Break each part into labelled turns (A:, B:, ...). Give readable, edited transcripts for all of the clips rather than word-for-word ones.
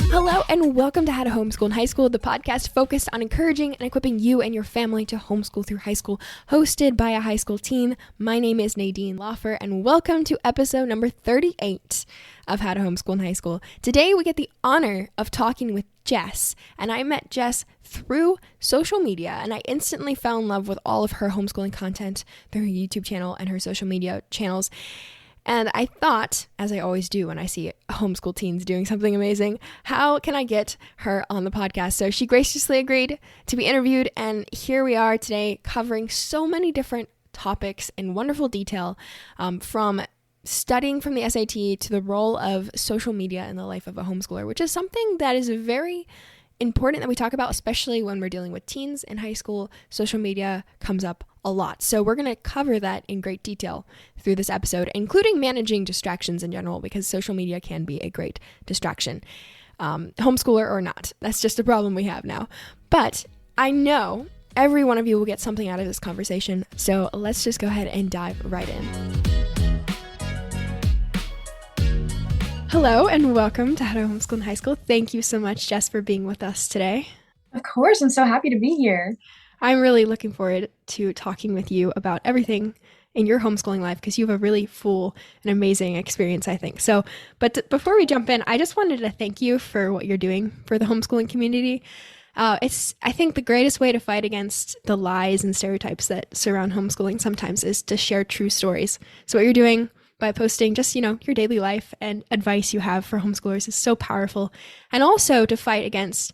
A: Hello and welcome to How to Homeschool in High School, the podcast focused on encouraging and equipping you and your family to homeschool through high school, hosted by a high school teen. My name is Nadine Lawfer, and welcome to episode number 38 of How to Homeschool in High School. Today we get the honor of talking with Jess, and I met Jess through social media, and I instantly fell in love with all of her homeschooling content through her YouTube channel and her social media channels. And I thought, as I always do when I see homeschool teens doing something amazing, how can I get her on the podcast? So she graciously agreed to be interviewed, and here we are today covering so many different topics in wonderful detail, from studying from the SAT to the role of social media in the life of a homeschooler, which is something that is very important that we talk about, especially when we're dealing with teens in high school. Social media comes up a lot. So we're going to cover that in great detail through this episode, including managing distractions in general, because social media can be a great distraction, homeschooler or not. That's just a problem we have now. But I know every one of you will get something out of this conversation. So let's just go ahead and dive right in. Hello and welcome to How to Homeschool in High School. Thank you so much, Jess, for being with us today.
B: Of course, I'm so happy to be here.
A: I'm really looking forward to talking with you about everything in your homeschooling life because you have a really full and amazing experience, I think. But before we jump in, I just wanted to thank you for what you're doing for the homeschooling community. It's, I think, the greatest way to fight against the lies and stereotypes that surround homeschooling sometimes is to share true stories. So what you're doing by posting just, your daily life and advice you have for homeschoolers is so powerful. And also to fight against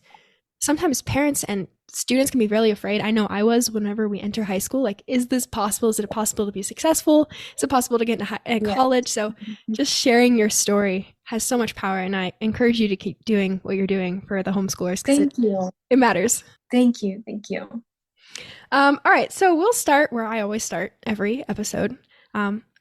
A: sometimes parents and students can be really afraid. I know I was whenever we enter high school, like, is this possible? Is it possible to be successful? Is it possible to get into college? So just sharing your story has so much power. And I encourage you to keep doing what you're doing for the homeschoolers.
B: Thank you.
A: It matters.
B: Thank you. Thank you.
A: All right. So we'll start where I always start every episode.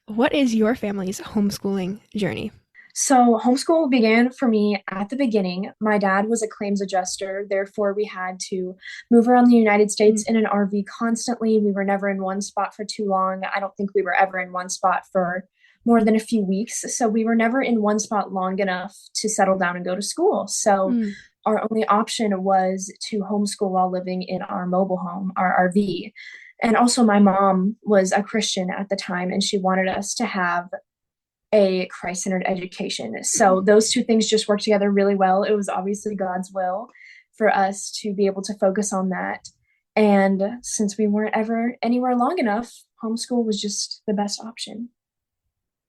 A: What is your family's homeschooling journey?
B: So homeschool began for me at the beginning. My dad was a claims adjuster. Therefore, we had to move around the United States in an RV constantly. We were never in one spot for too long. I don't think we were ever in one spot for more than a few weeks. So we were never in one spot long enough to settle down and go to school. So our only option was to homeschool while living in our mobile home, our RV. And also my mom was a Christian at the time, and she wanted us to have a Christ-centered education. So those two things just worked together really well. It was obviously God's will for us to be able to focus on that. And since we weren't ever anywhere long enough, homeschool was just the best option.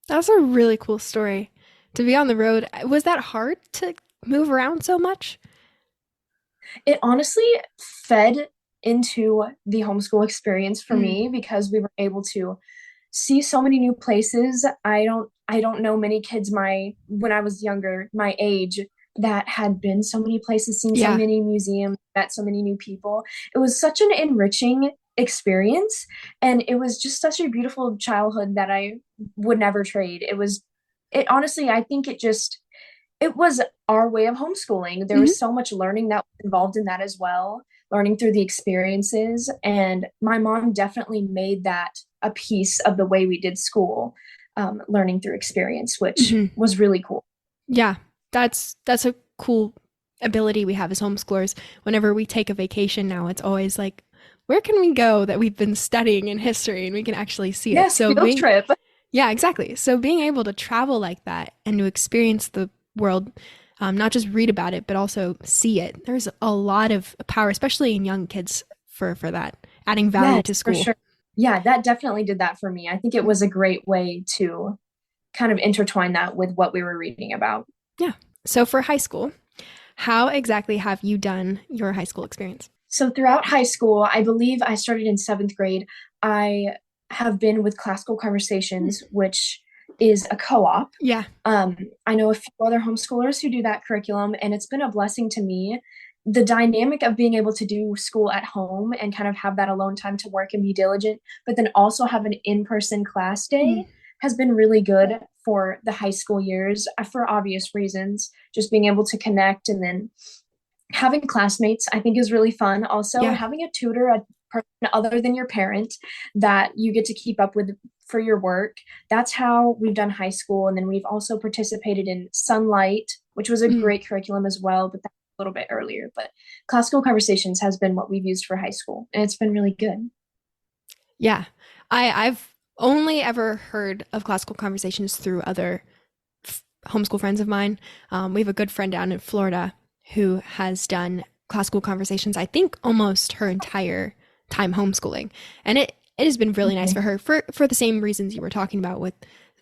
A: That's a really cool story to be on the road. Was that hard to move around so much?
B: It honestly fed into the homeschool experience for me because we were able to see so many new places. I don't know many kids when I was younger, my age, that had been so many places, seen so many museums, met so many new people. It was such an enriching experience, and it was just such a beautiful childhood that I would never trade. Honestly, I think it was our way of homeschooling. There was so much learning that was involved in that as well, learning through the experiences. And my mom definitely made that a piece of the way we did school, learning through experience, which was really cool.
A: Yeah, that's a cool ability we have as homeschoolers. Whenever we take a vacation now, it's always like, where can we go that we've been studying in history and we can actually see it?
B: So field trip.
A: Yeah, exactly. So being able to travel like that and to experience the world, not just read about it, but also see it. There's a lot of power, especially in young kids, for that, adding value to school.
B: For sure. Yeah, that definitely did that for me. I think it was a great way to kind of intertwine that with what we were reading about.
A: Yeah. So for high school, how exactly have you done your high school experience?
B: So throughout high school, I believe I started in 7th grade. I have been with Classical Conversations, which is a co-op.
A: Yeah.
B: I know a few other homeschoolers who do that curriculum, and it's been a blessing to me. The dynamic of being able to do school at home and kind of have that alone time to work and be diligent, but then also have an in-person class day has been really good for the high school years, for obvious reasons. Just being able to connect, and then having classmates, I think, is really fun. Also, having a tutor, a person other than your parent that you get to keep up with for your work. That's how we've done high school. And then we've also participated in Sunlight, which was a
A: Mm,
B: great curriculum as well, but that's a little bit earlier. But Classical Conversations has been what we've used for high school, and it's been really good.
A: yeah. I've only ever heard of classical conversations through other homeschool friends of mine. We have a good friend down in Florida who has done classical conversations, I think almost her entire time homeschooling. And it has been really nice
B: Okay.
A: for her for the same reasons you were talking about with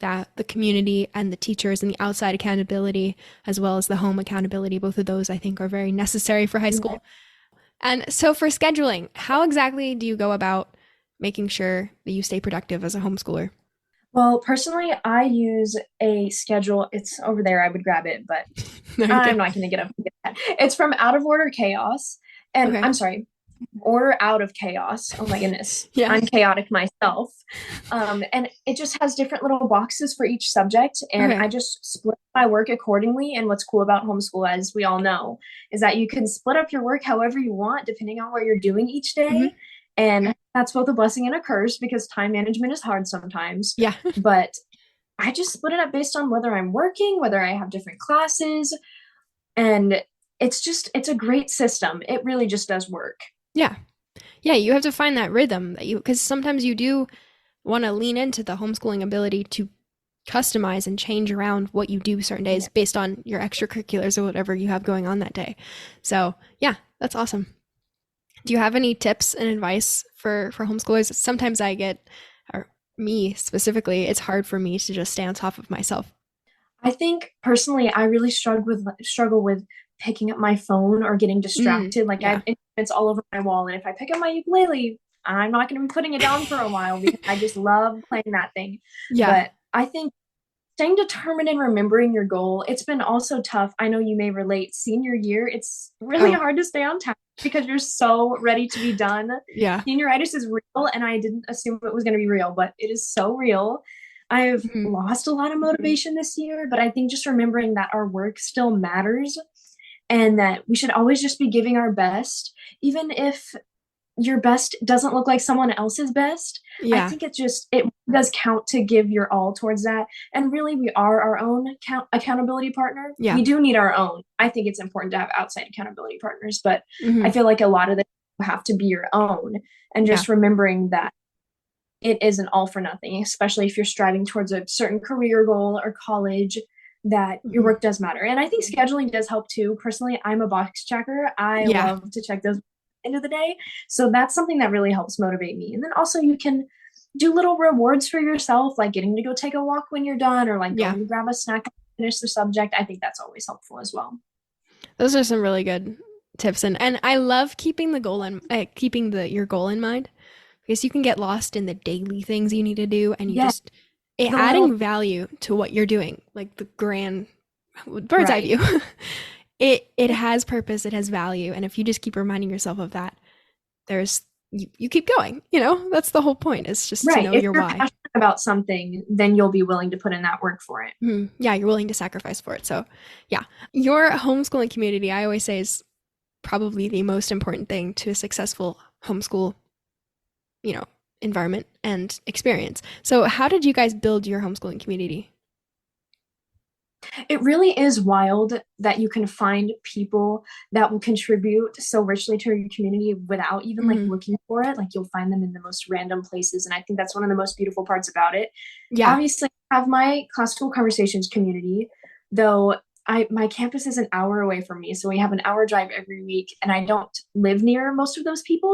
A: that the community and the teachers and the outside accountability as well as the home accountability. Both of those I think are very necessary for high
B: Yeah.
A: school. And so for scheduling, how exactly do you go about making sure that you stay productive as a homeschooler?
B: Well, personally, I use a schedule. It's over there. I would grab it, but
A: There you go.
B: I'm not going to get up and get that. It's from Out of Order Chaos. And
A: Okay.
B: I'm sorry, Order Out of Chaos. Oh my goodness.
A: Yeah.
B: I'm chaotic myself. And it just has different little boxes for each subject. And
A: Okay.
B: I just split my work accordingly. And what's cool about homeschool, as we all know, is that you can split up your work however you want, depending on what you're doing each
A: Hmm.
B: day. And that's both a blessing and a curse because time management is hard sometimes.
A: Yeah.
B: But I just split it up based on whether I'm working, whether I have different classes, and it's a great system. It really just does work.
A: Yeah. Yeah, you have to find that rhythm that you, because sometimes you do want to lean into the homeschooling ability to customize and change around what you do certain days
B: Yeah.
A: based on your extracurriculars or whatever you have going on that day. So, yeah, that's awesome. Do you have any tips and advice for homeschoolers? Sometimes I get, or me specifically, it's hard for me to just stay on top of myself.
B: I think personally, I really struggle with picking up my phone or getting distracted. Like I
A: Yeah.
B: have instruments all over my wall, and if I pick up my ukulele, I'm not going to be putting it down for a while because I just love playing that thing.
A: Yeah.
B: But I think staying determined and remembering your goal, it's been also tough. I know you may relate. Senior year, it's really
A: Oh,
B: hard to stay on task because you're so ready to be done.
A: yeah.
B: Senioritis is real, and I didn't assume it was going to be real, but it is so real. I've
A: Mhm.
B: lost a lot of motivation this year, but I think just remembering that our work still matters and that we should always just be giving our best, even if your best doesn't look like someone else's best. I
A: Yeah.
B: think it does count to give your all towards that. And really, we are our own accountability partner.
A: Yeah.
B: We do need our own. I think it's important to have outside accountability partners, but I
A: Hmm.
B: feel like a lot of this have to be your own. And
A: Yeah.
B: just remembering that it isn't all for nothing, especially if you're striving towards a certain career goal or college, that your
A: Hmm.
B: work does matter. And I think scheduling does help too. Personally, I'm a box checker. I
A: Yeah.
B: love to check those end of the day. So that's something that really helps motivate me. And then also you can do little rewards for yourself, like getting to go take a walk when you're done or like
A: Yeah.
B: going to grab a snack and finish the subject. I think that's always helpful as well.
A: Those are some really good tips, and I love keeping the goal in keeping the your goal in mind because you can get lost in the daily things you need to do, and you
B: Yeah,
A: just it
B: the little
A: adding value to what you're doing, like the grand bird's eye
B: right.
A: view. It has purpose, it has value, and if you just keep reminding yourself of that, there's you keep going. You know, that's the whole point. Is just to
B: Right.
A: know
B: If
A: your
B: you're
A: why.
B: passionate about something, then you'll be willing to put in that work for it.
A: Yeah, you're willing to sacrifice for it. So, yeah, your homeschooling community, I always say, is probably the most important thing to a successful homeschool, you know, environment and experience. So, how did you guys build your homeschooling community?
B: It really is wild that you can find people that will contribute so richly to your community without even like
A: Hmm.
B: looking for it. Like you'll find them in the most random places. And I think that's one of the most beautiful parts about it.
A: Yeah.
B: Obviously, I have my classical conversations community, though my campus is an hour away from me. So we have an hour drive every week, and I don't live near most of those people.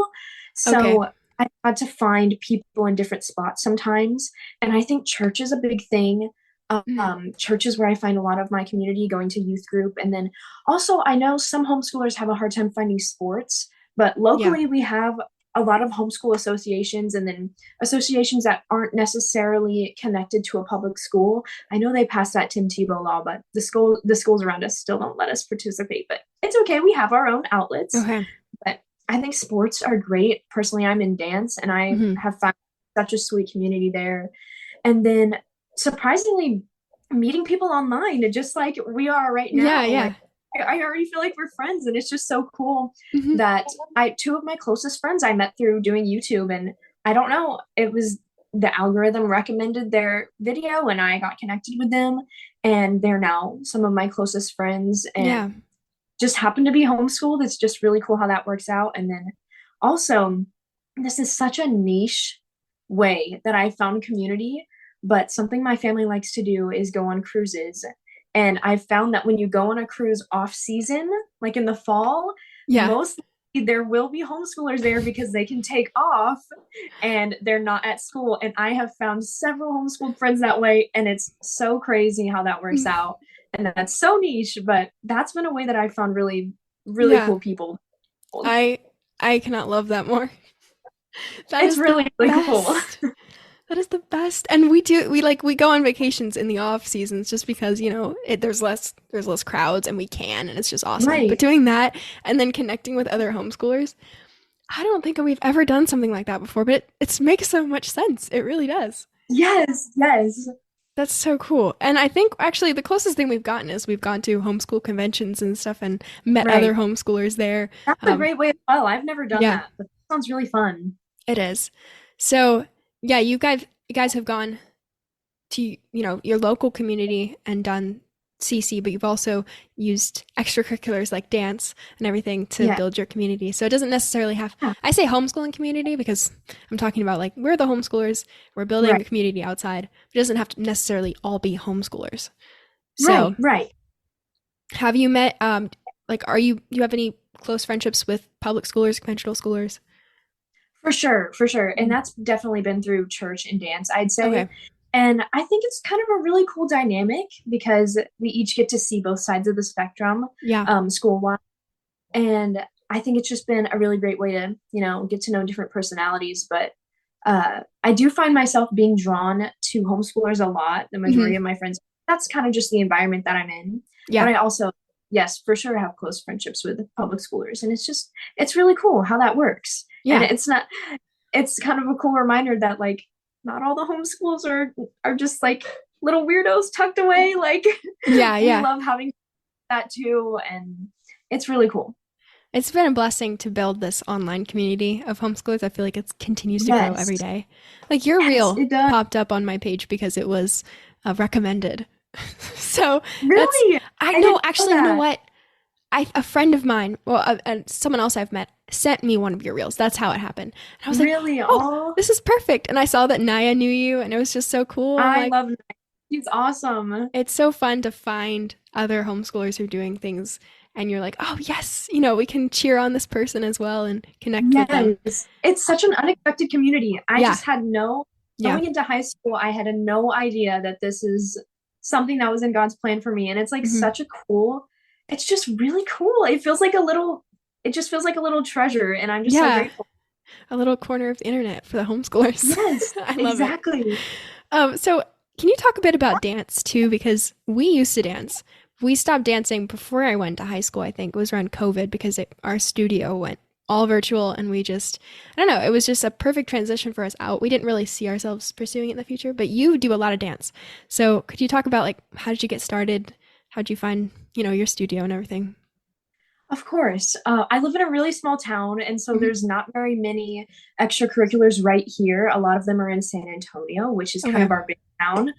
A: Okay.
B: So I had to find people in different spots sometimes. And I think church is a big thing.
A: Mhm.
B: Church is where I find a lot of my community, going to youth group. And then also, I know some homeschoolers have a hard time finding sports, but
A: Yeah.
B: locally we have a lot of homeschool associations and then associations that aren't necessarily connected to a public school. I know they passed that Tim Tebow law, but the schools around us still don't let us participate. But it's okay. We have our own outlets.
A: Okay.
B: But I think sports are great. Personally, I'm in dance and I
A: Hmm.
B: have found such a sweet community there. And then surprisingly, meeting people online, just like we are right
A: Yeah.
B: now,
A: Yeah.
B: like I already feel like we're friends, and it's just so cool
A: Hmm.
B: that I two of my closest friends I met through doing YouTube, and I don't know, it was the algorithm recommended their video and I got connected with them, and they're now some of my closest friends and
A: Yeah.
B: just happen to be homeschooled. It's just really cool how that works out. And then also, this is such a niche way that I found community, but something my family likes to do is go on cruises. And I've found that when you go on a cruise off season, like in the fall,
A: Yeah.
B: most likely there will be homeschoolers there because they can take off and they're not at school. And I have found several homeschooled friends that way, and it's so crazy how that works
A: Mm.
B: out. And that's so niche, but that's been a way that I found really, really
A: Yeah.
B: cool people.
A: I I cannot love that more. That
B: It's
A: is the
B: really, really cool.
A: best. That is the best. And we go on vacations in the off seasons just because, there's less crowds and we can and it's just awesome. But
B: Right.
A: doing that and then connecting with other homeschoolers, I don't think we've ever done something like that before, but it makes so much sense. It really does.
B: Yes, yes.
A: That's so cool. And I think actually the closest thing we've gotten is we've gone to homeschool conventions and stuff and met other
B: Right.
A: homeschoolers there.
B: That's a
A: Um,
B: great way as well. I've never done
A: yeah,
B: that, but that sounds really fun.
A: it is. So yeah, you guys have gone to your local community and done CC, but you've also used extracurriculars like dance and everything to
B: Yeah.
A: build your community. So it doesn't necessarily have.
B: Yeah.
A: I say homeschooling community because I'm talking about like we're the homeschoolers, we're building a
B: Right.
A: community outside. It doesn't have to necessarily all be homeschoolers.
B: Right.
A: So
B: Right.
A: have you met like are you have any close friendships with public schoolers, conventional schoolers?
B: For sure, for sure. And
A: Mm.
B: that's definitely been through church and dance, I'd say.
A: Okay.
B: And I think it's kind of a really cool dynamic because we each get to see both sides of the spectrum,
A: Yeah.
B: school-wise. And I think it's just been a really great way to, get to know different personalities. But I do find myself being drawn to homeschoolers a lot. The
A: Hmm.
B: majority of my friends, that's kind of just the environment that I'm in. But
A: Yeah.
B: I also, yes, for sure have close friendships with public schoolers. And it's really cool how that works. And
A: Yeah.
B: it's kind of a cool reminder that like not all the homeschools are just like little weirdos tucked away. Like
A: Yeah.
B: we
A: Yeah.
B: love having that too. And it's really cool.
A: It's been a blessing to build this online community of homeschoolers. I feel like it continues to grow every
B: Yes.
A: day. Like your
B: Yes,
A: reel
B: it does.
A: popped up on my page because it was recommended. So that's,
B: Really?
A: I
B: I
A: know,
B: didn't know
A: actually, you know
B: that.
A: what? A friend of mine, well, someone else I've met, sent me one of your reels. That's how it happened. And I was like,
B: Really?
A: oh,
B: Oh,
A: this is perfect. And I saw that Naya knew you, and it was just so cool. I'm
B: I
A: like,
B: love Nick. He's awesome.
A: it's so fun to find other homeschoolers who are doing things, and you're like, oh, yes, we can cheer on this person as well and connect with them.
B: Yes. It's such an unexpected community. I
A: Yeah.
B: just had
A: Yeah.
B: going into high school, I had no idea that this is something that was in God's plan for me. And it's like
A: Hmm.
B: it's just really cool. It just feels like a little treasure. And I'm just so
A: Yeah.
B: grateful.
A: A little corner of the internet for the homeschoolers.
B: Yes,
A: I love it.
B: exactly.
A: So can you talk a bit about dance too? Because we used to dance. We stopped dancing before I went to high school. I think it was around COVID because our studio went all virtual and I don't know, it was just a perfect transition for us out. We didn't really see ourselves pursuing it in the future, but you do a lot of dance. So could you talk about like, how did you get started? How did you find, your studio and everything?
B: Of course. I live in a really small town, and so
A: Hmm.
B: there's not very many extracurriculars right here. A lot of them are in San Antonio, which is kind
A: Okay.
B: of our big town.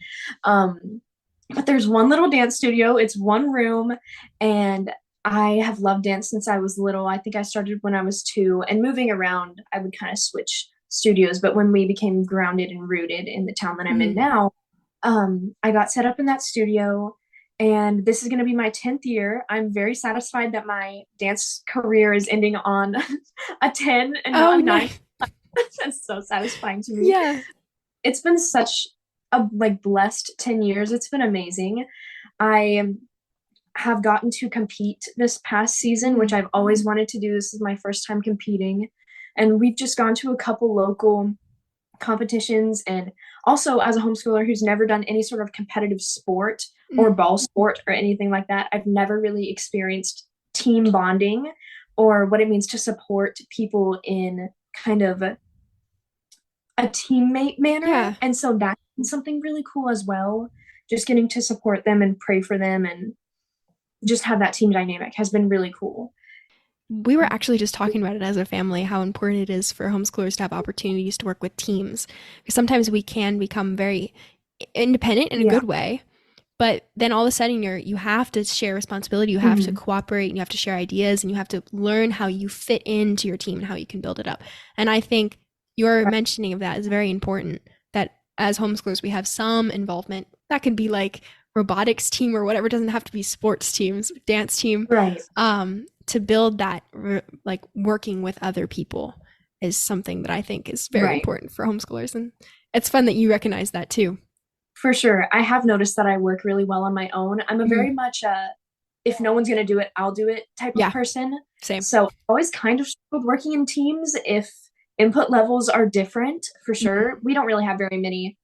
B: Um, but there's one little dance studio. It's one room, and I have loved dance since I was little. I think I started when I was 2, and moving around, I would kind of switch studios. But when we became grounded and rooted in the town that I'm in
A: Hmm.
B: now, I got set up in that studio, and this is going to be my 10th year. I'm very satisfied that my dance career is ending on a 10 and not
A: Oh,
B: a 9.
A: nice.
B: That's so satisfying to me.
A: Yeah.
B: It's been such a like blessed 10 years. It's been amazing. I have gotten to compete this past season, which
A: Mm.
B: I've always wanted to do. This is my first time competing. And we've just gone to a couple local competitions. And also, as a homeschooler who's never done any sort of competitive sport or
A: Mm.
B: ball sport or anything like that, I've never really experienced team bonding or what it means to support people in kind of a teammate manner.
A: Yeah.
B: And so that's something really cool as well. Just getting to support them and pray for them and just have that team dynamic has been really cool.
A: we were actually just talking about it as a family, how important it is for homeschoolers to have opportunities to work with teams. Because sometimes we can become very independent in a
B: Yeah.
A: good way, but then all of a sudden you have to share responsibility, you have to
B: Mhm.
A: cooperate, and you have to share ideas, and you have to learn how you fit into your team and how you can build it up. And I think your
B: Right.
A: mentioning of that is very important, that as homeschoolers we have some involvement. That could be like robotics team or whatever, it doesn't have to be sports teams, dance team,
B: Right.
A: to build that like working with other people is something that I think is very
B: Right.
A: important for homeschoolers. And it's fun that you recognize that too.
B: For sure. I have noticed that I work really well on my own. I'm a
A: Mhm.
B: very much if no one's gonna do it, I'll do it type of
A: Yeah,
B: person.
A: same.
B: So I always kind of struggled working in teams if input levels are different, for
A: Mhm.
B: sure. We don't really have very many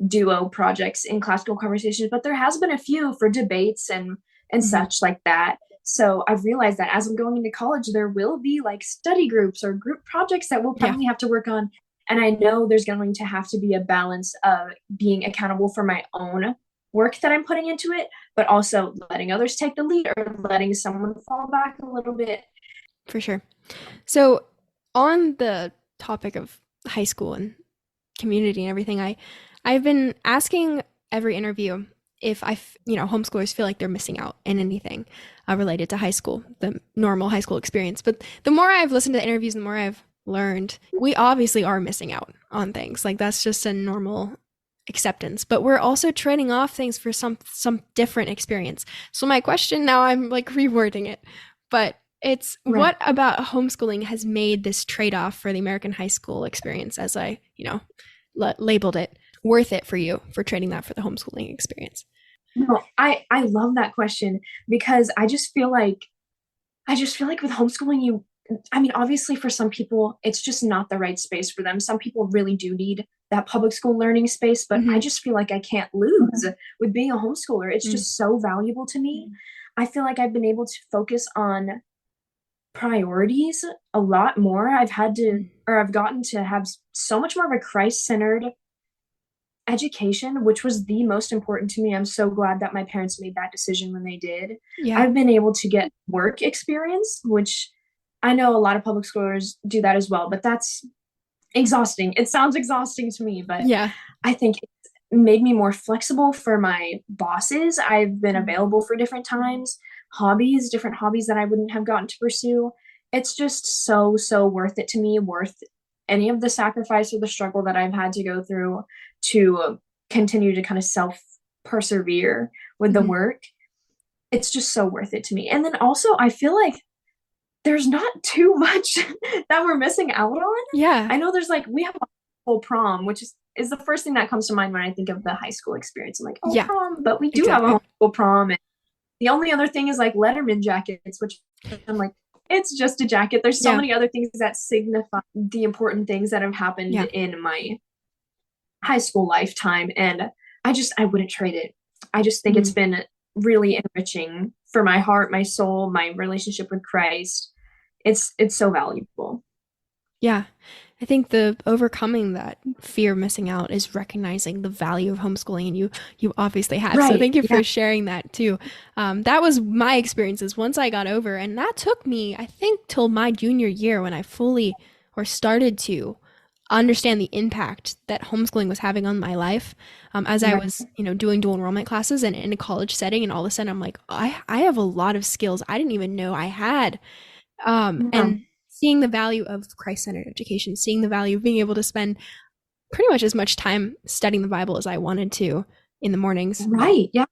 B: duo projects in classical conversations, but there has been a few for debates and
A: Mhm.
B: such like that. So I've realized that as I'm going into college, there will be like study groups or group projects that we'll
A: Yeah,
B: probably have to work on. And I know there's going to have to be a balance of being accountable for my own work that I'm putting into it, but also letting others take the lead or letting someone fall back a little bit.
A: for sure. So on the topic of high school and community and everything, I've been asking every interview if homeschoolers feel like they're missing out in anything related to high school, the normal high school experience. But the more I've listened to the interviews, the more I've learned we obviously are missing out on things. Like that's just a normal acceptance, but we're also trading off things for some different experience. So my question now, I'm like rewording it, but it's
B: Right.
A: what about homeschooling has made this trade-off for the American high school experience, as I, labeled it, worth it for you for trading that for the homeschooling experience?
B: No, I love that question because I just feel like with homeschooling, I mean, obviously, for some people, it's just not the right space for them. Some people really do need that public school learning space, but I
A: Mm-hmm.
B: just feel like I can't lose with being a homeschooler. It's
A: Mm.
B: just so valuable to me. I feel like I've been able to focus on priorities a lot more. I've gotten to have so much more of a Christ centered education, which was the most important to me. I'm so glad that my parents made that decision when they did.
A: Yeah.
B: I've been able to get work experience, which I know a lot of public schoolers do that as well, but that's exhausting. It sounds exhausting to me, but
A: Yeah.
B: I think it's made me more flexible for my bosses. I've been
A: Mm.
B: available for different times, different hobbies that I wouldn't have gotten to pursue. It's just so, so worth it to me, worth any of the sacrifice or the struggle that I've had to go through to continue to kind of self persevere with the
A: Mm-hmm.
B: work. It's just so worth it to me. And then also, I feel like there's not too much that we're missing out on.
A: Yeah.
B: I know there's like we have a whole prom, which is the first thing that comes to mind when I think of the high school experience. I'm like, oh,
A: Yeah.
B: prom, but we do have a
A: Exactly.
B: homeschool prom. And the only other thing is like Letterman jackets, which I'm like, it's just a jacket. There's so
A: Yeah.
B: many other things that signify the important things that have happened
A: Yeah.
B: in my high school lifetime. And I wouldn't trade it. I just think it's
A: Mm.
B: been really enriching for my heart, my soul, my relationship with Christ. It's so valuable.
A: Yeah. I think the overcoming that fear of missing out is recognizing the value of homeschooling, and you obviously have. So
B: Right.
A: thank you
B: Yeah.
A: for sharing that too. That was my experiences once I got over, and that took me, I think, till my junior year when I fully or started to understand the impact that homeschooling was having on my life. As I
B: Right.
A: was, doing dual enrollment classes and in a college setting, and all of a sudden I'm like, I have a lot of skills I didn't even know I had,
B: Yeah.
A: and seeing the value of Christ-centered education, seeing the value of being able to spend pretty much as much time studying the Bible as I wanted to in the mornings,
B: Right. Yeah.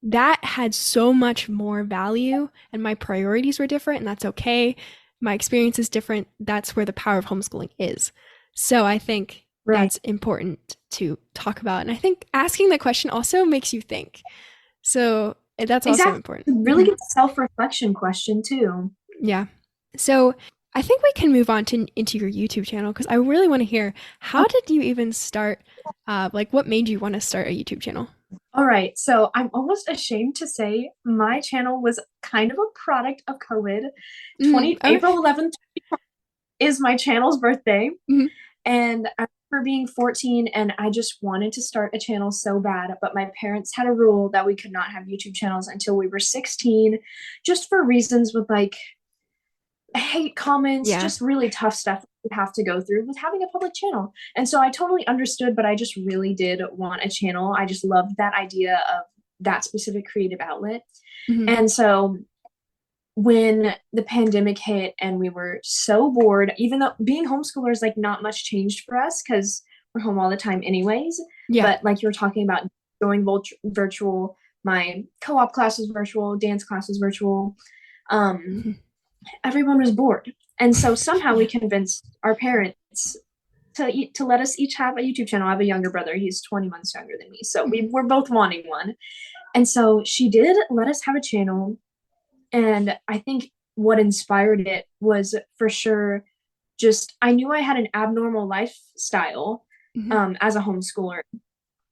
A: that had so much more value, and my priorities were different, and that's okay. My experience is different. That's where the power of homeschooling is. So I think
B: Right.
A: that's important to talk about. And I think asking the question also makes you think. So that's also
B: Exactly.
A: important.
B: Really good self-reflection question too.
A: Yeah. So I think we can move on to into your YouTube channel, because I really want to hear, how did you even start? Like, what made you want to start a YouTube channel?
B: All right. So I'm almost ashamed to say my channel was kind of a product of COVID.
A: Okay.
B: April 11th is my channel's birthday.
A: Mhm.
B: And I remember being 14 and I just wanted to start a channel so bad, but my parents had a rule that we could not have YouTube channels until we were 16, just for reasons with like hate comments,
A: Yeah.
B: just really tough stuff you have to go through with having a public channel. And so I totally understood, but I just really did want a channel. I just loved that idea of that specific creative outlet.
A: Hmm.
B: And so when the pandemic hit and we were so bored, even though being homeschoolers, like not much changed for us because we're home all the time anyways.
A: Yeah.
B: But like you were talking about going virtual, my co-op class was virtual, dance class was virtual. Um,
A: Mhm.
B: Everyone was bored. And so somehow we
A: Yeah.
B: convinced our parents to let us each have a YouTube channel. I have a younger brother. He's 20 months younger than me. So
A: Mhm.
B: we're both wanting one. And so she did let us have a channel. And I think what inspired it was for sure just I knew I had an abnormal lifestyle
A: Mhm.
B: as a homeschooler.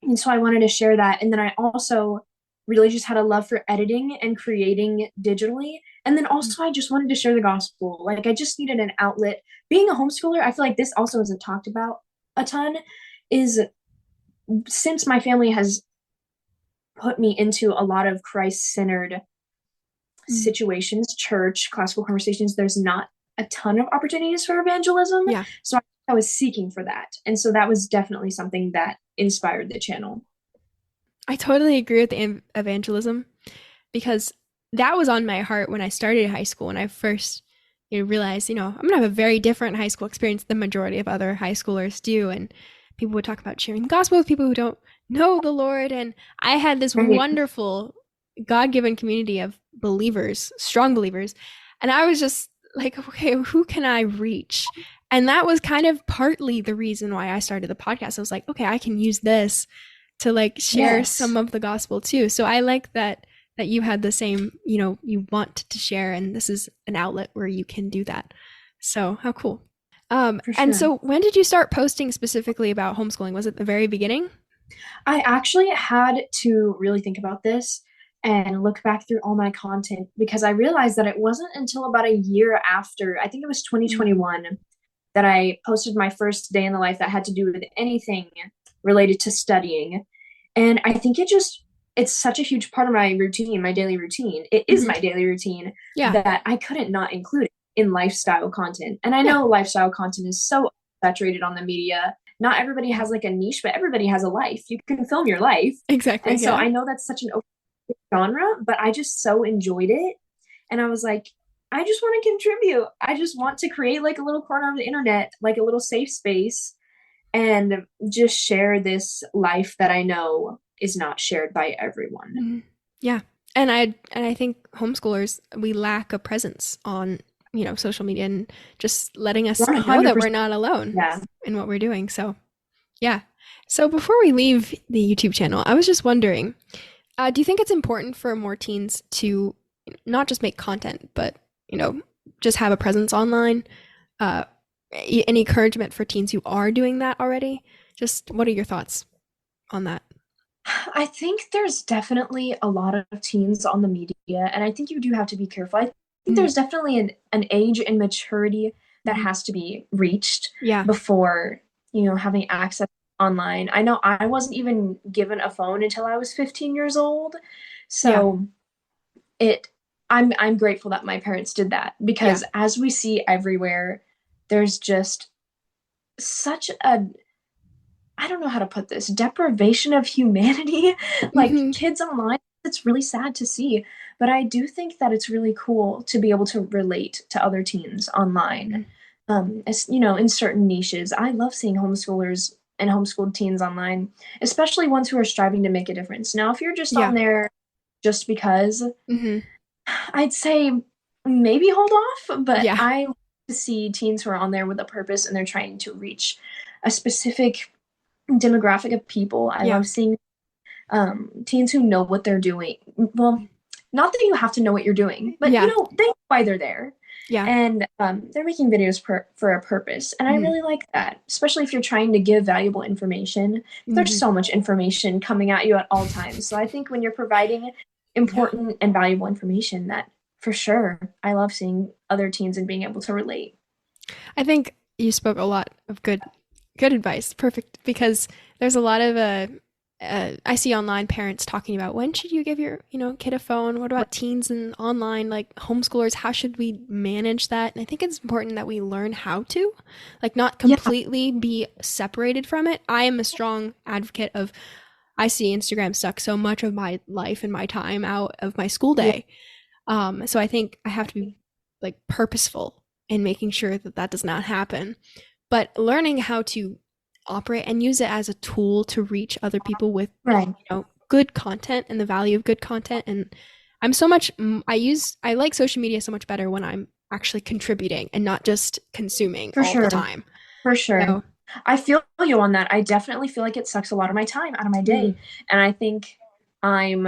B: And so I wanted to share that. And then I also really just had a love for editing and creating digitally. And then
A: Mhm.
B: also I just wanted to share the gospel. Like I just needed an outlet. Being a homeschooler, I feel like this also isn't talked about a ton, is since my family has put me into a lot of Christ-centered
A: Mhm.
B: situations, church, classical conversations, there's not a ton of opportunities for evangelism.
A: Yeah.
B: So I was seeking for that. And so that was definitely something that inspired the channel.
A: I totally agree with the evangelism because that was on my heart when I started high school. When I first realized, I'm going to have a very different high school experience than the majority of other high schoolers do. And people would talk about sharing the gospel with people who don't know the Lord. And I had this
B: Right.
A: wonderful God given community of believers, strong believers. And I was just like, okay, who can I reach? And that was kind of partly the reason why I started the podcast. I was like, okay, I can use this to like share some
B: Yes.
A: of the gospel too. So I like that you had the same, you want to share and this is an outlet where you can do that. So how cool.
B: For
A: And
B: sure.
A: so when did you start posting specifically about homeschooling? Was it the very beginning?
B: I actually had to really think about this and look back through all my content because I realized that it wasn't until about a year after, I think it was
A: Mm.
B: 2021, that I posted my first day in the life that had to do with anything related to studying. And I think it's such a huge part of my routine, my daily routine. It is
A: Hmm.
B: my daily routine
A: Yeah.
B: that I couldn't not include it in lifestyle content. And I
A: Yeah.
B: know lifestyle content is so saturated on the media. Not everybody has like a niche, but everybody has a life. You can film your life.
A: Exactly.
B: And so
A: Yeah.
B: I know that's such an open genre, but I just so enjoyed it. And I was like, I just want to contribute. I just want to create like a little corner of the internet, like a little safe space, and just share this life that I know is not shared by everyone.
A: Mhm. Yeah. And I think homeschoolers, we lack a presence on, social media and just letting us know that we're
B: 100%.
A: not alone
B: Yeah.
A: in what we're doing. So, yeah. So before we leave the YouTube channel, I was just wondering, do you think it's important for more teens to not just make content, but, you know, just have a presence online? Uh, any encouragement for teens who are doing that already? Just what are your thoughts on that?
B: I think there's definitely a lot of teens on the media, and I think you do have to be careful. I think
A: Mhm.
B: there's definitely an age and maturity that
A: Mhm.
B: has to be reached
A: Yeah.
B: before, having access online. I know I wasn't even given a phone until I was 15 years old.
A: Yeah.
B: So it I'm grateful that my parents did that
A: Yeah.
B: because as we see everywhere, there's just such a I don't know how to put this, deprivation of humanity. Like
A: Mhm.
B: kids online, it's really sad to see. But I do think that it's really cool to be able to relate to other teens online.
A: Mhm.
B: As in certain niches. I love seeing homeschoolers and homeschooled teens online, especially ones who are striving to make a difference. Now, if you're just on
A: Yeah.
B: there just because,
A: Mhm.
B: I'd say maybe hold off, but
A: Yeah.
B: I like to see teens who are on there with a purpose and they're trying to reach a specific demographic of people. I
A: Yeah.
B: love seeing teens who know what they're doing. Well, not that you have to know what you're doing, but
A: Yeah.
B: they know why they're there.
A: Yeah.
B: And they're making videos for a purpose. And I
A: Mhm.
B: really like that, especially if you're trying to give valuable information. There's
A: Mhm.
B: so much information coming at you at all times. So I think when you're providing
A: Yeah.
B: important and valuable information, that for sure, I love seeing other teens and being able to relate.
A: I think you spoke a lot of good advice. Perfect, because there's a lot of I see online parents talking about when should you give your, kid a phone? What about teens and online, like homeschoolers? How should we manage that? And I think it's important that we learn how to, like, not
B: Yeah,
A: completely be separated from it. I am a strong advocate of, I see Instagram suck so much of my life and my time out of my school
B: yeah,
A: day. So I think I have to be like purposeful in making sure that that does not happen. But learning how to operate and use it as a tool to reach other people with,
B: right.
A: good content and the value of good content. And I'm so much, I like social media so much better when I'm actually contributing and not just consuming
B: For
A: all the
B: sure.
A: time.
B: For sure.
A: So,
B: I feel you on that. I definitely feel like it sucks a lot of my time out of my
A: mm,
B: day. And I think I'm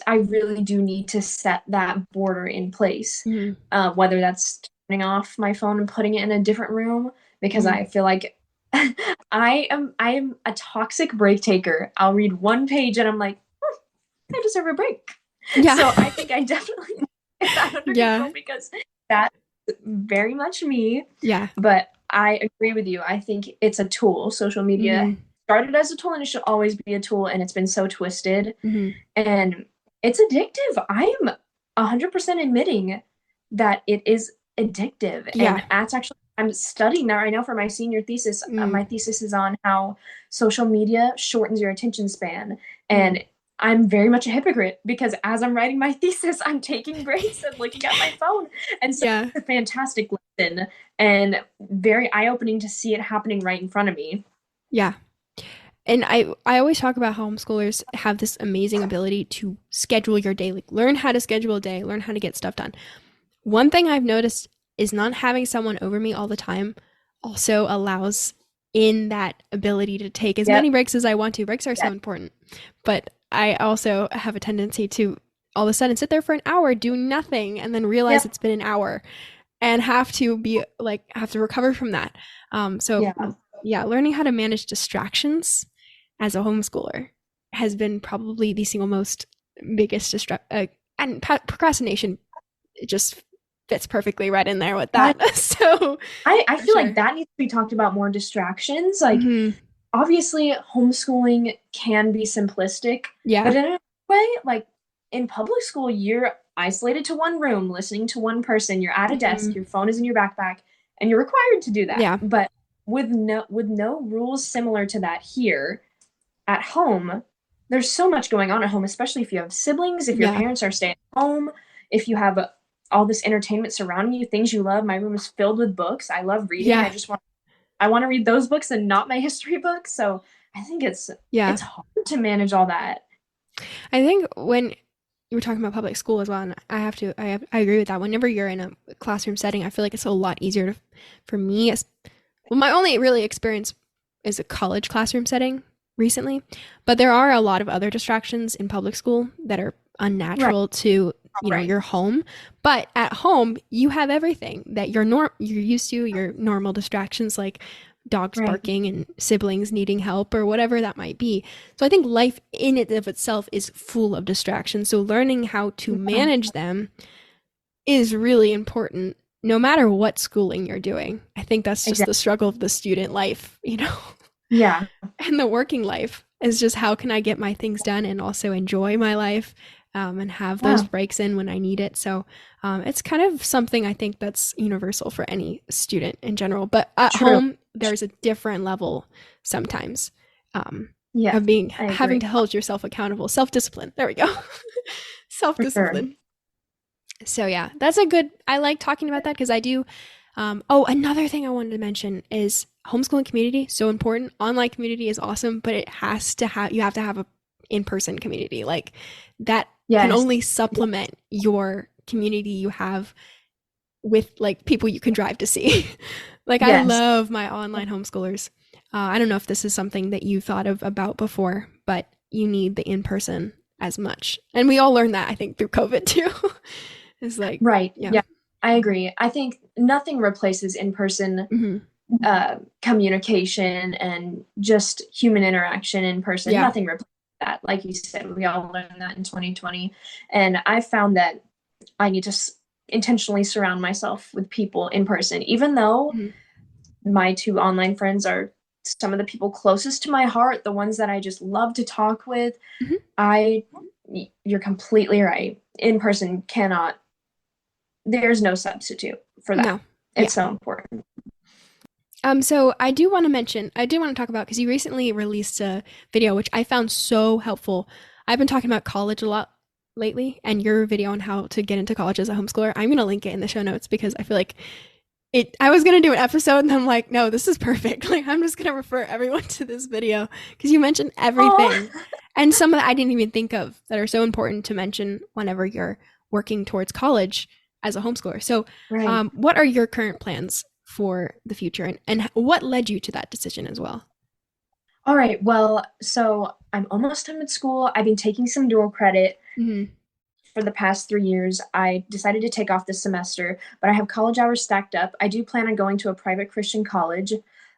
B: I really do need to set that border in place,
A: mm,
B: whether that's turning off my phone and putting it in a different room because
A: mm,
B: I feel like I am a toxic break taker. I'll read one page and I'm like, I deserve a break.
A: yeah,
B: So I think I definitely get that under
A: yeah,
B: control because that's very much me.
A: yeah,
B: But I agree with you. I think it's a tool. Social media
A: mm,
B: started as a tool and it should always be a tool, and it's been so twisted
A: mm,
B: and it's addictive. I am 100% admitting that it is addictive.
A: yeah,
B: And that's actually, I'm studying that right now for my senior thesis.
A: mm,
B: My thesis is on how social media shortens your attention span.
A: mm,
B: And I'm very much a hypocrite because as I'm writing my thesis, I'm taking breaks and looking at my phone. And so
A: yeah,
B: it's a fantastic lesson and very eye opening to see it happening right in front of me.
A: yeah. And I always talk about how homeschoolers have this amazing ability to schedule your day, like learn how to schedule a day, learn how to get stuff done. One thing I've noticed is not having someone over me all the time also allows in that ability to take as
B: Yep.
A: many breaks as I want to. Breaks are so
B: Yes.
A: important. But I also have a tendency to all of a sudden sit there for an hour doing nothing and then realize
B: Yep.
A: it's been an hour and have to be like have to recover from that. So
B: Yeah.
A: yeah, learning how to manage distractions as a homeschooler has been probably the single most biggest and procrastination. It just fits perfectly right in there with that. So
B: I
A: for
B: feel like
A: sure.
B: that needs to be talked about more. Distractions. Like,
A: Hmm.
B: obviously, homeschooling can be simplistic,
A: Yeah.
B: but in a way, like in public school, you're isolated to one room, listening to one person, you're at a
A: Hmm.
B: desk, your phone is in your backpack, and you're required to do that.
A: Yeah.
B: But with no rules similar to that here at home, there's so much going on at home, especially if you have siblings, if your
A: Yeah.
B: parents are staying home, if you have all this entertainment surrounding you, things you love. My room is filled with books. I love reading.
A: Yeah.
B: I want to read those books and not my history books. So I think
A: Yeah.
B: it's hard to manage all that.
A: I think when you were talking about public school as well, and I agree with that. Whenever you're in a classroom setting, I feel like it's a lot easier for me. Well, my only really experience is a college classroom setting recently, but there are a lot of other distractions in public school that are
B: Right.
A: unnatural to
B: Right.
A: your home. But at home, you have everything that you're used to, your normal distractions like dogs
B: Right.
A: barking and siblings needing help or whatever that might be. So I think life in it of itself is full of distractions. So learning how to
B: Yeah.
A: manage them is really important no matter what schooling you're doing. I think that's just
B: Exactly.
A: the struggle of the student life,
B: Yeah.
A: and the working life is just how can I get my things done and also enjoy my life, and have those
B: Yeah.
A: breaks in when I need it. So it's kind of something I think that's universal for any student in general. But at
B: True.
A: home, there's a different level sometimes,
B: Yeah.
A: of being
B: I agree.
A: having to hold yourself accountable. Self-discipline. There we go.
B: For sure.
A: Self-discipline. So yeah, that's a good. I like talking about that because I do. Oh, another thing I wanted to mention is homeschooling community. So important. Online community is awesome, but it has to have. You have to have a in-person community like that can
B: Yes.
A: only supplement your community you have with like people you can drive to see. Like I
B: Yes.
A: love my online homeschoolers. I don't know if this is something that you thought of about before, but you need the in-person as much, and we all learned that I think through COVID too. It's like,
B: Right.
A: yeah.
B: Yeah. I agree. I think nothing replaces in-person
A: Hmm.
B: communication and just human interaction in person.
A: Yeah.
B: Nothing replaces that. Like you said, we all learned that in 2020. And I found that I need to intentionally surround myself with people in person, even though
A: Mhm.
B: my two online friends are some of the people closest to my heart, the ones that I just love to talk with.
A: Mhm.
B: You're completely right. In person cannot, there's no substitute for that.
A: No. Yeah.
B: It's so important.
A: So I do want to talk about, because you recently released a video which I found so helpful. I've been talking about college a lot lately, and your video on how to get into college as a homeschooler, I'm going to link it in the show notes because I feel like I was going to do an episode and I'm like, no, this is perfect. Like, I'm just going to refer everyone to this video because you mentioned everything and some that I didn't even think of that are so important to mention whenever you're working towards college as a homeschooler. So,
B: Right.
A: what are your current plans for the future, and what led you to that decision as well?
B: All right. Well, so I'm almost done with school. I've been taking some dual credit
A: Mm-hmm.
B: for the past 3 years. I decided to take off this semester, but I have college hours stacked up. I do plan on going to a private Christian college,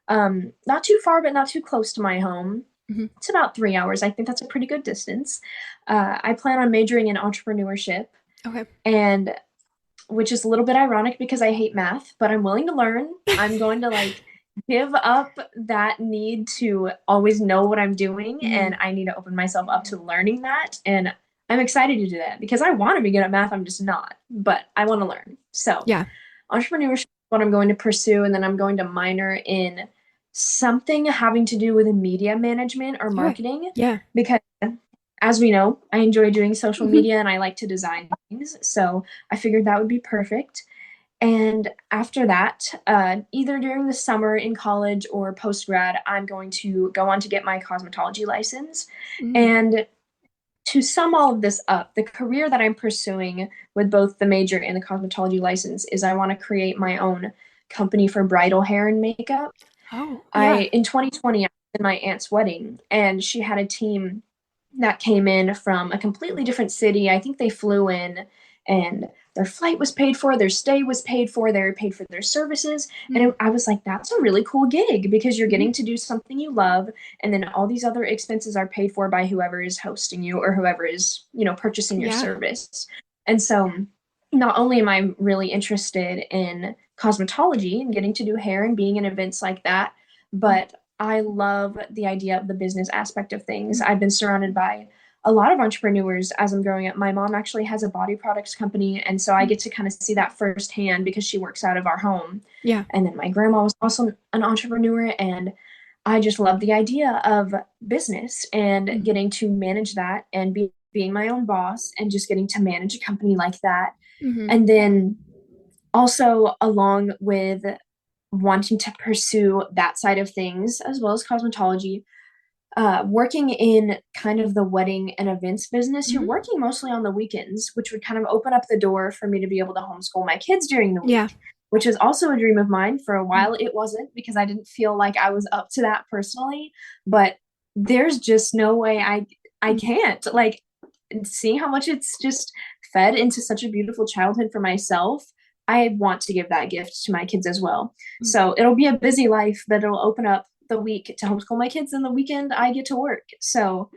B: not too far, but not too close to my home.
A: Mm-hmm.
B: It's about 3 hours. I think that's a pretty good distance. I plan on majoring in entrepreneurship,
A: Okay.
B: and which is a little bit ironic because I hate math, but I'm willing to learn. I'm going to like give up that need to always know what I'm doing,
A: Mm-hmm.
B: and I need to open myself up to learning that. And I'm excited to do that because I want to be good at math. I'm just not, but I want to learn. So,
A: Yeah.
B: entrepreneurship is what I'm going to pursue, and then I'm going to minor in something having to do with media management or
A: Okay.
B: marketing
A: Yeah.
B: because as we know, I enjoy doing social
A: Mm-hmm.
B: media and I like to design things. So I figured that would be perfect. And after that, either during the summer in college or post grad, I'm going to go on to get my cosmetology license.
A: Mm-hmm.
B: And to sum all of this up, the career that I'm pursuing with both the major and the cosmetology license is I want to create my own company for bridal hair and makeup.
A: Oh, yeah.
B: In 2020, I was in my aunt's wedding, and she had a team that came in from a completely different city. I think they flew in, and their flight was paid for, their stay was paid for, they were paid for their services. And I was like, that's a really cool gig because you're
A: Mm-hmm.
B: getting to do something you love, and then all these other expenses are paid for by whoever is hosting you or whoever is, purchasing your
A: Yeah.
B: service. And so not only am I really interested in cosmetology and getting to do hair and being in events like that, but I love the idea of the business aspect of things. I've been surrounded by a lot of entrepreneurs as I'm growing up. My mom actually has a body products company, and so I get to kind of see that firsthand because she works out of our home.
A: Yeah.
B: And then my grandma was also an entrepreneur, and I just love the idea of business and
A: Mm-hmm.
B: getting to manage that and being my own boss and just getting to manage a company like that.
A: Mm-hmm.
B: And then also, along with wanting to pursue that side of things as well as cosmetology, working in kind of the wedding and events business, you're
A: Mm-hmm.
B: working mostly on the weekends, which would kind of open up the door for me to be able to homeschool my kids during the
A: Yeah.
B: week, which is also a dream of mine. For a while, it wasn't because I didn't feel like I was up to that personally, but there's just no way I
A: Mm-hmm.
B: can't. Like, see how much it's just fed into such a beautiful childhood for myself. I want to give that gift to my kids as well. So it'll be a busy life, but it'll open up the week to homeschool my kids, and the weekend I get to work. So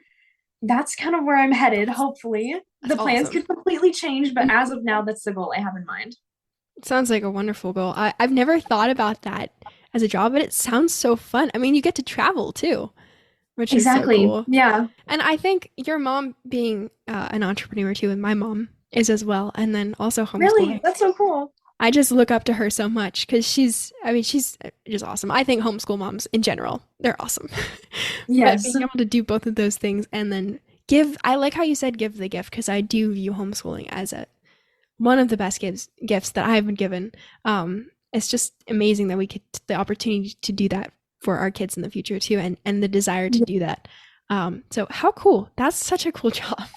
B: that's kind of where I'm headed. Hopefully,
A: That's
B: the plans
A: awesome.
B: could completely change, but as
A: Mhm.
B: of now, that's the goal I have in mind.
A: It sounds like a wonderful goal. I've never thought about that as a job, but it sounds so fun. I mean, you get to travel too, which is so
B: Exactly.
A: cool.
B: Yeah.
A: And I think your mom being an entrepreneur too, and my mom is as well, and then also
B: Really?
A: homeschooling.
B: That's so cool.
A: I just look up to her so much because she's just awesome. I think homeschool moms in general, they're awesome. But
B: Yes.
A: being able to do both of those things and then I like how you said give the gift because I do view homeschooling as one of the best gifts that I've been given. It's just amazing that we get the opportunity to do that for our kids in the future too, and the desire to do that. So how cool! That's such a cool job.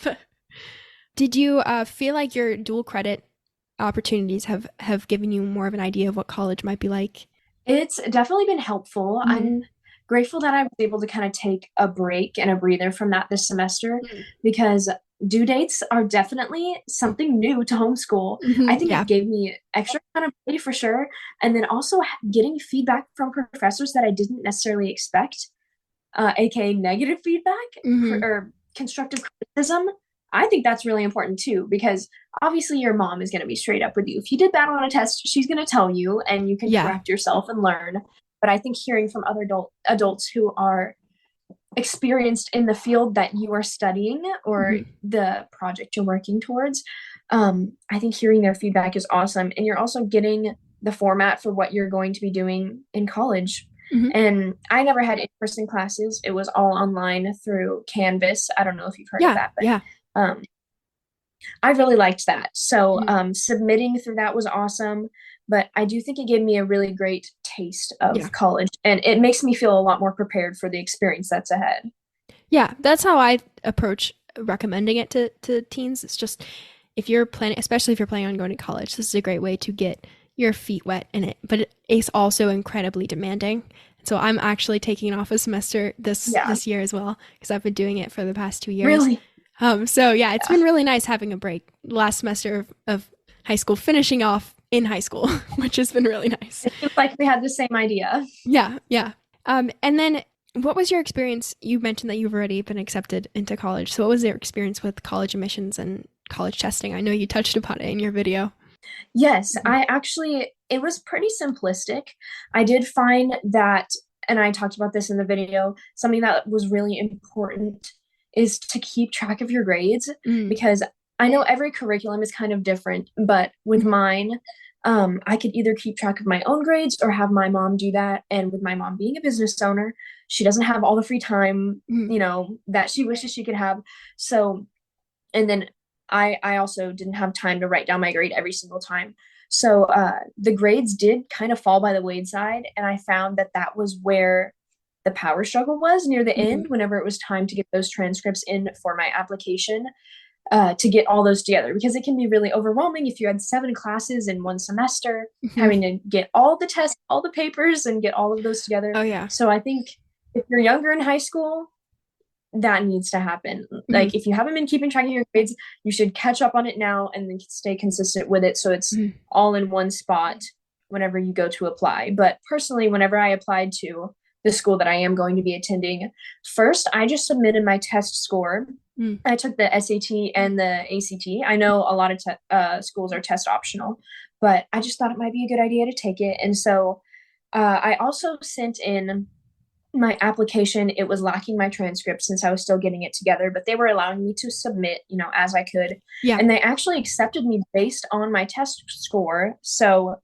A: Did you feel like your dual credit opportunities have given you more of an idea of what college might be like?
B: It's definitely been helpful.
A: Mm-hmm.
B: I'm grateful that I was able to kind of take a break and a breather from that this semester because due dates are definitely something new to homeschool. I
A: Mm-hmm.
B: think
A: Yeah.
B: it gave me extra accountability for sure. And then also getting feedback from professors that I didn't necessarily expect, aka negative feedback
A: Mm-hmm.
B: or constructive criticism. I think that's really important too, because obviously your mom is going to be straight up with you. If you did bad on a test, she's going to tell you and you can
A: Yeah.
B: correct yourself and learn. but I think hearing from other adults who are experienced in the field that you are studying or the project you're working towards, I think hearing their feedback is awesome. And you're also getting the format for what you're going to be doing in college. And I never had in-person classes. It was all online through Canvas. I don't know if you've heard of that, but I really liked that. So submitting through that was awesome. But I do think it gave me a really great taste of college, and it makes me feel a lot more prepared for the experience that's ahead.
A: Yeah, that's how I approach recommending it to teens. It's just, if you're planning, especially if you're planning on going to college, this is a great way to get your feet wet in it. But it's also incredibly demanding. So I'm actually taking off a semester this year as well, because I've been doing it for the past 2 years.
B: Really?
A: So yeah, it's been really nice having a break. Last semester of high school, finishing off in high school, which has been really nice.
B: It seems like we had the same idea.
A: Yeah. And then what was your experience? You mentioned that you've already been accepted into college. So what was your experience with college admissions and college testing? I know you touched upon it in your video.
B: Yes, it was pretty simplistic. I did find that, and I talked about this in the video, something that was really important is to keep track of your grades, because I know every curriculum is kind of different, but with mine, I could either keep track of my own grades or have my mom do that. And with my mom being a business owner, she doesn't have all the free time, that she wishes she could have. So, and then I also didn't have time to write down my grade every single time. So the grades did kind of fall by the wayside. And I found that was where the power struggle was near the end, whenever it was time to get those transcripts in for my application, to get all those together, because it can be really overwhelming if you had 7 classes in one semester, having to get all the tests, all the papers, and get all of those together.
A: Oh, yeah.
B: So I think if you're younger in high school, that needs to happen. Like, if you haven't been keeping track of your grades, you should catch up on it now and then stay consistent with it, so it's all in one spot whenever you go to apply. But personally, whenever I applied to the school that I am going to be attending, first I just submitted my test score. I took the SAT and the ACT. I know a lot of schools are test optional, but I just thought it might be a good idea to take it. And so I also sent in my application. It was lacking my transcript since I was still getting it together, but they were allowing me to submit, as I could. Yeah. And they actually accepted me based on my test score. So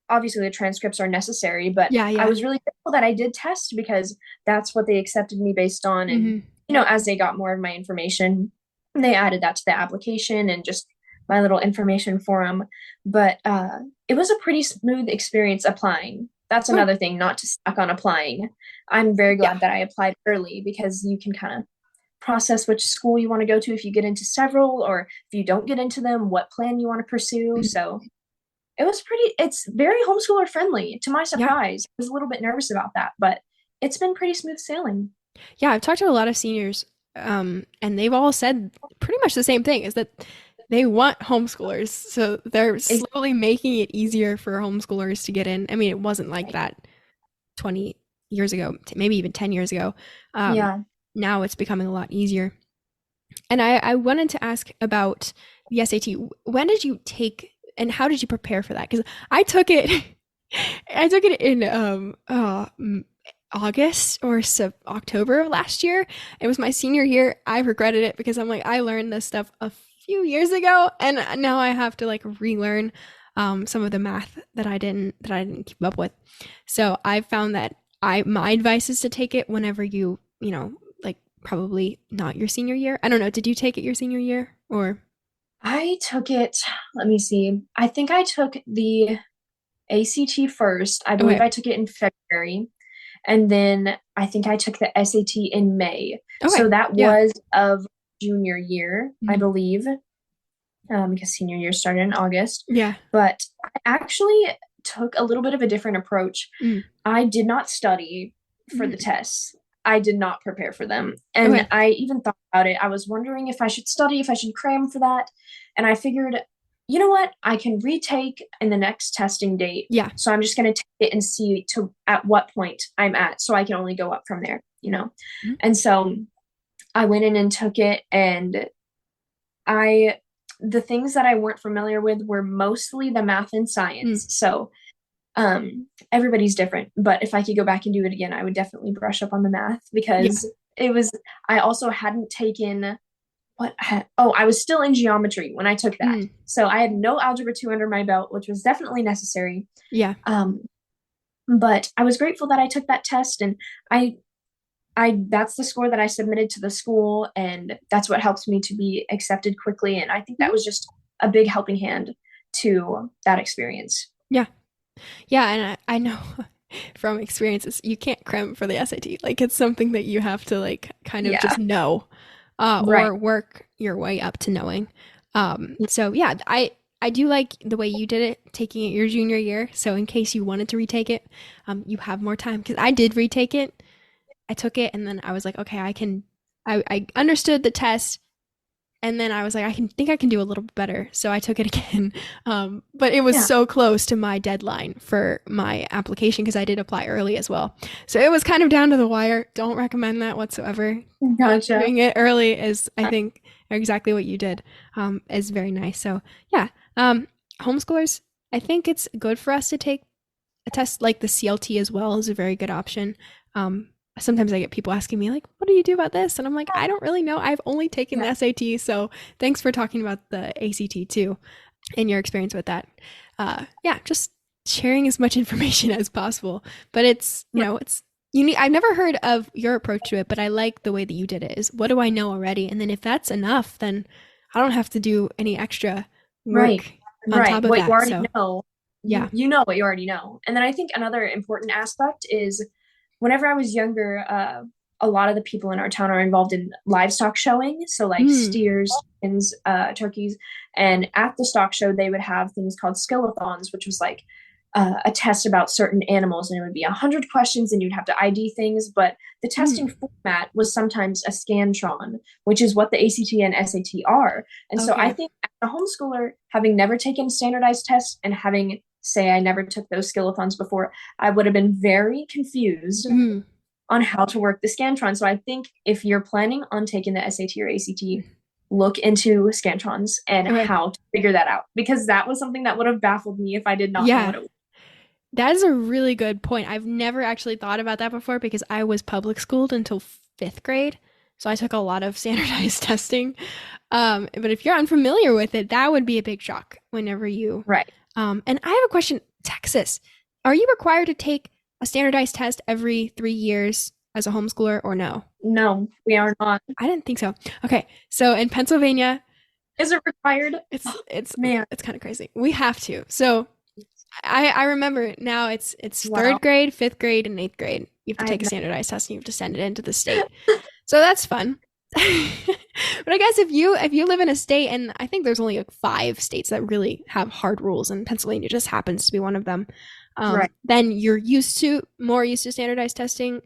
B: obviously the transcripts are necessary, but I was really grateful that I did test, because that's what they accepted me based on. And, as they got more of my information, they added that to the application and just my little information form. But it was a pretty smooth experience applying. That's another thing, not to stuck on applying. I'm very glad that I applied early, because you can kind of process which school you want to go to if you get into several, or if you don't get into them, what plan you want to pursue. So it's very homeschooler friendly, to my surprise. I was a little bit nervous about that, but it's been pretty smooth sailing.
A: Yeah, I've talked to a lot of seniors, and they've all said pretty much the same thing, is that they want homeschoolers. So they're slowly making it easier for homeschoolers to get in. I mean, it wasn't like that 20 years ago, maybe even 10 years ago. Now it's becoming a lot easier. And I wanted to ask about the SAT. When did you take, and how did you prepare for that? Because I took it in August or October of last year. It was my senior year. I regretted it, because I'm like, I learned this stuff a few years ago, and now I have to relearn some of the math that I didn't keep up with. So I found that my advice is to take it whenever you probably not your senior year. I don't know. Did you take it your senior year, or?
B: I took it, let me see. I think I took the ACT first. I believe I took it in February. And then I think I took the SAT in May. Okay. So that was of junior year, I believe, because senior year started in August. Yeah. But I actually took a little bit of a different approach. I did not study for the tests. I did not prepare for them. And I even thought about it. I was wondering if I should study, if I should cram for that. And I figured, you know what? I can retake in the next testing date. Yeah. So I'm just going to take it and see at what point I'm at, so I can only go up from there, And so I went in and took it, and the things that I weren't familiar with were mostly the math and science. So Everybody's different, but if I could go back and do it again, I would definitely brush up on the math
A: Yeah.
B: because I also hadn't taken I was still in geometry when I took that.
A: Mm.
B: So I had no algebra 2 under my belt, which was definitely necessary.
A: Yeah.
B: But I was grateful that I took that test, and I that's the score that I submitted to the school, and that's what helped me to be accepted quickly. And I think that
A: Mhm.
B: was just a big helping hand to that experience.
A: Yeah. Yeah. And I know from experiences, you can't cram for the SAT. Like it's something that you have to like kind of
B: Yeah,
A: just know,
B: right.
A: or work your way up to knowing. So yeah, I do like the way you did it, taking it your junior year. So in case you wanted to retake it, you have more time. Because I did retake it. I took it and then I was like, okay, I can. I understood the test, and then I was like, I can do a little bit better. So I took it again. But it was
B: Yeah,
A: so close to my deadline for my application because I did apply early as well. So it was kind of down to the wire. Don't recommend that whatsoever.
B: gotcha.
A: Doing it early is, I think, exactly what you did, is very nice. So yeah, homeschoolers, I think it's good for us to take a test like the CLT as well is a very good option. Sometimes I get people asking me like, "What do you do about this?" And I'm like, "I don't really know. I've only taken the
B: Yeah,
A: SAT." So thanks for talking about the ACT too, and your experience with that. Yeah, just sharing as much information as possible. But it's
B: right.
A: it's unique. I've never heard of your approach to it, but I like the way that you did it. Is what do I know already? And then if that's enough, then I don't have to do any extra
B: Right.
A: work on
B: Right.
A: top of
B: What you
A: that.
B: already
A: So
B: know,
A: yeah.
B: you know what you already know. And then I think another important aspect is whenever I was younger, a lot of the people in our town are involved in livestock showing. So like
A: Mm,
B: steers, chickens, turkeys. And at the stock show, they would have things called skillathons, which was like a test about certain animals, and it would be 100 questions, and you'd have to ID things. But the testing
A: mm,
B: format was sometimes a scantron, which is what the ACT and SAT are. And so I
A: okay.
B: think as a homeschooler, having never taken standardized tests and having say I never took those skillathons before, I would have been very confused
A: Mm,
B: on how to work the Scantron. So I think if you're planning on taking the SAT or ACT, look into Scantrons and
A: okay.
B: how to figure that out, because that was something that would have baffled me if I did not know
A: Yeah.
B: what it was.
A: That is a really good point. I've never actually thought about that before because I was public schooled until fifth grade. So I took a lot of standardized testing. But if you're unfamiliar with it, that would be a big shock whenever you.
B: Right.
A: And I have a question. Texas, are you required to take a standardized test every 3 years as a homeschooler or no?
B: No, we are not.
A: I didn't think so. Okay. So in Pennsylvania,
B: Is it required?
A: it's
B: Oh,
A: it's
B: man.
A: it's kind of crazy. We have to. So I remember now it's
B: Wow.
A: third grade, fifth grade, and eighth grade. You have to
B: I have
A: take a
B: no.
A: standardized test and you have to send it into the state. So that's fun. But I guess if you live in a state, and I think there's only like 5 states that really have hard rules, and Pennsylvania just happens to be one of them,
B: Right.
A: then you're more used to standardized testing.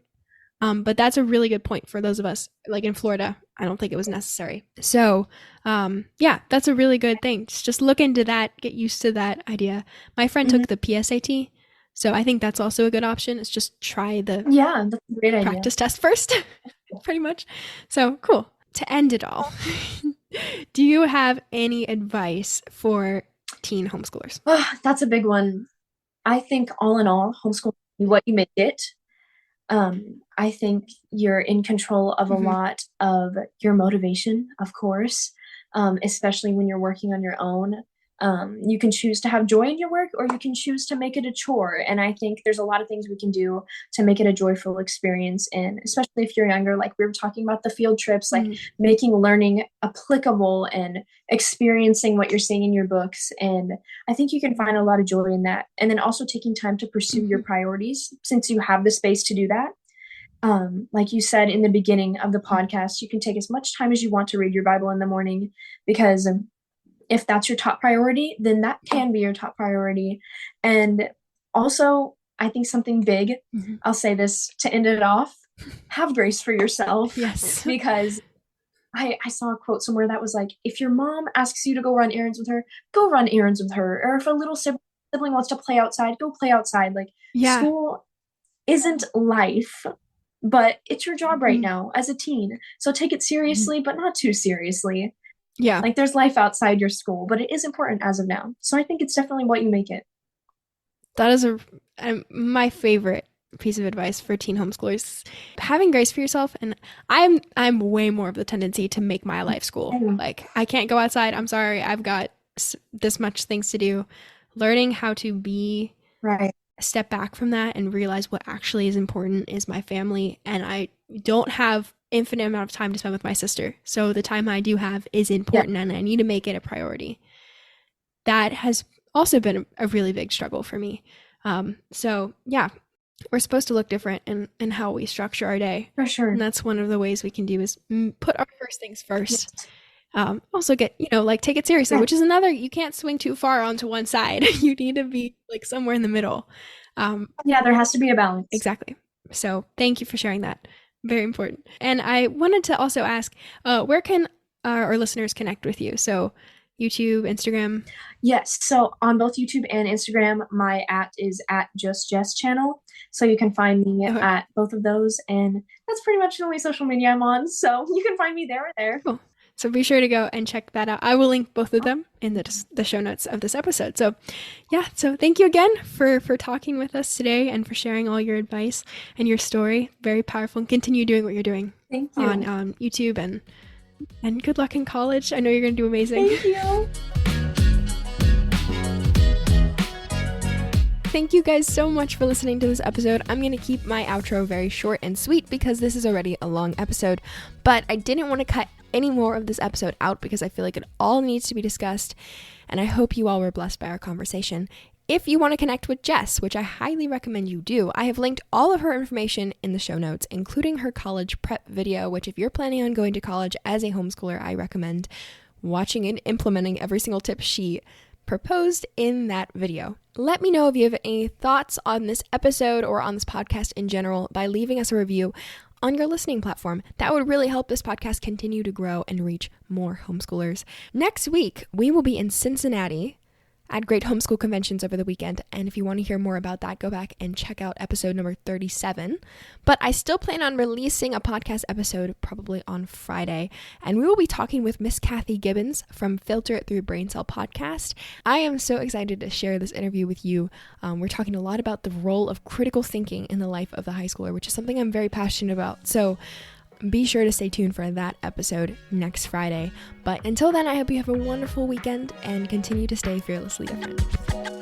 A: But that's a really good point for those of us like in Florida. I don't think it was necessary. So, yeah, that's a really good thing. Just look into that, get used to that idea. My friend
B: Mhm.
A: took the PSAT, so I think that's also a good option. It's just try the
B: Yeah, that's a great idea.
A: practice test first, pretty much. So cool. To end it all, do you have any advice for teen homeschoolers?
B: Oh, that's a big one. I think all in all, homeschool is what you make it. I think you're in control of a
A: Mm-hmm.
B: lot of your motivation, of course, especially when you're working on your own. You can choose to have joy in your work, or you can choose to make it a chore. And I think there's a lot of things we can do to make it a joyful experience. And especially if you're younger, like we were talking about the field trips, like
A: Mm-hmm.
B: making learning applicable and experiencing what you're seeing in your books. And I think you can find a lot of joy in that. And then also taking time to pursue your
A: Mm-hmm.
B: priorities since you have the space to do that. Like you said in the beginning of the podcast, you can take as much time as you want to read your Bible in the morning, because if that's your top priority, then that can be your top priority. And also, I think something big,
A: Mm-hmm.
B: I'll say this to end it off, have grace for yourself,
A: Yes.
B: because I saw a quote somewhere that was like, if your mom asks you to go run errands with her, go run errands with her. Or if a little sibling wants to play outside, go play outside. Like,
A: Yeah.
B: school isn't life, but it's your job right
A: Mm-hmm.
B: now as a teen. So take it seriously, but not too seriously.
A: Yeah.
B: Like, there's life outside your school, but it is important as of now. So I think it's definitely what you make it.
A: That is my favorite piece of advice for teen homeschoolers. Having grace for yourself. And I'm way more of the tendency to make my life school. Like, I can't go outside. I'm sorry. I've got this much things to do. Learning how to be
B: Right.
A: step back from that and realize what actually is important is my family. And I don't have infinite amount of time to spend with my sister. So the time I do have is important, and I need to make it a priority. That has also been a really big struggle for me. So yeah, we're supposed to look different in how we structure our day.
B: For sure.
A: And that's one of the ways we can do is put our first things first. Also get, take it seriously, which is another, you can't swing too far onto one side. You need to be like somewhere in the middle.
B: There has to be a balance.
A: Exactly. So thank you for sharing that. Very important. And I wanted to also ask, where can our listeners connect with you? So YouTube, Instagram?
B: Yes. So on both YouTube and Instagram, my is at Just Jess channel. So you can find me at both of those. And that's pretty much the only social media I'm on. So you can find me there or there.
A: Cool. So be sure to go and check that out. I will link both of them in the show notes of this episode. So yeah, so thank you again for talking with us today and for sharing all your advice and your story. Very powerful, and continue doing what you're doing.
B: Thank you.
A: On YouTube, and good luck in college. I know you're going to do amazing.
B: Thank you.
A: Thank you guys so much for listening to this episode. I'm going to keep my outro very short and sweet because this is already a long episode, but I didn't want to cut any more of this episode out because I feel like it all needs to be discussed, and I hope you all were blessed by our conversation. If you want to connect with Jess, which I highly recommend you do, I have linked all of her information in the show notes, including her college prep video, which if you're planning on going to college as a homeschooler, I recommend watching and implementing every single tip she proposed in that video. Let me know if you have any thoughts on this episode or on this podcast in general by leaving us a review on your listening platform. That would really help this podcast continue to grow and reach more homeschoolers. Next week, we will be in Cincinnati at Great Homeschool Conventions over the weekend. And if you want to hear more about that, go back and check out episode number 37. But I still plan on releasing a podcast episode probably on Friday. And we will be talking with Miss Kathy Gibbons from Filter It Through Brain Cell podcast. I am so excited to share this interview with you. We're talking a lot about the role of critical thinking in the life of the high schooler, which is something I'm very passionate about. So be sure to stay tuned for that episode next Friday. But until then, I hope you have a wonderful weekend and continue to stay fearlessly different.